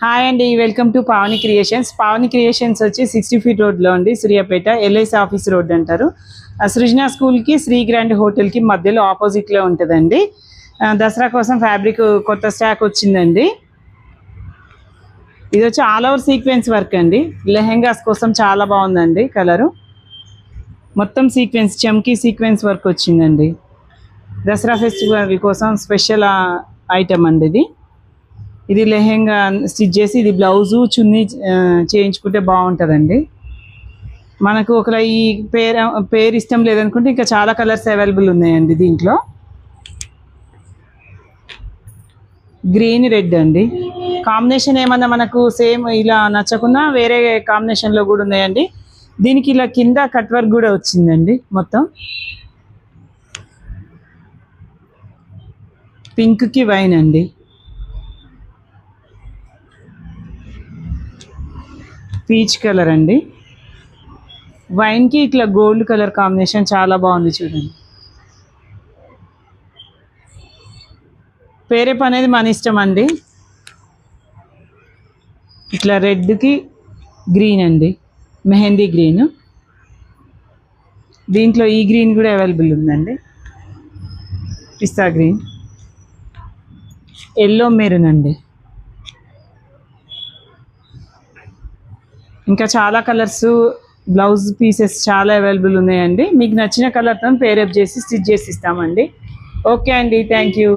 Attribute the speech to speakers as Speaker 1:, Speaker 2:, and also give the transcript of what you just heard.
Speaker 1: Hi అండి, welcome to Pavani creations. Pavani creations వచ్చి 60 feet రోడ్లో అండి, సూర్యాపేట ఎల్ఐసి ఆఫీస్ రోడ్ అంటారు. సృజన స్కూల్కి శ్రీ గ్రాండ్ హోటల్కి మధ్యలో ఆపోజిట్లో ఉంటుందండి. దసరా కోసం ఫ్యాబ్రిక్ కొత్త స్టాక్ వచ్చిందండి. ఇది వచ్చి ఆల్ ఓవర్ సీక్వెన్స్ వర్క్ అండి. లెహెంగాస్ కోసం చాలా బాగుందండి. కలరు మొత్తం సీక్వెన్స్, చమ్కీ సీక్వెన్స్ వర్క్ వచ్చిందండి. దసరా ఫెస్టివల్ కోసం స్పెషల్ ఐటమ్ అండి ఇది. ఇది లెహెంగా స్టిచ్ చేసి ఇది బ్లౌజు చున్నీ చేయించుకుంటే బాగుంటుందండి. మనకు ఒకవేళ ఈ పేరు ఇష్టం లేదనుకుంటే ఇంకా చాలా కలర్స్ అవైలబుల్ ఉన్నాయండి. దీంట్లో గ్రీన్ రెడ్ అండి. కాంబినేషన్ ఏమన్నా మనకు సేమ్ ఇలా నచ్చకున్నా వేరే కాంబినేషన్లో కూడా ఉన్నాయండి. దీనికి ఇలా కింద కట్ వర్క్ కూడా వచ్చిందండి. మొత్తం పింక్కి వైన్ అండి. పీచ్ కలర్ అండి. వైన్కి ఇట్లా గోల్డ్ కలర్ కాంబినేషన్ చాలా బాగుంది చూడండి. పేరేప్ అనేది మన ఇష్టం అండి. ఇట్లా రెడ్కి గ్రీన్ అండి, మెహందీ గ్రీన్. దీంట్లో ఈ గ్రీన్ కూడా అవైలబుల్ ఉందండి. పిస్తా గ్రీన్, ఎల్లో మెరూన్ అండి. ఇంకా చాలా కలర్స్, బ్లౌజ్ పీసెస్ చాలా అవైలబుల్ ఉన్నాయండి. మీకు నచ్చిన కలర్తో పేరప్ చేసి స్టిచ్ చేసి ఇస్తామండి. ఓకే అండి, థ్యాంక్ యూ.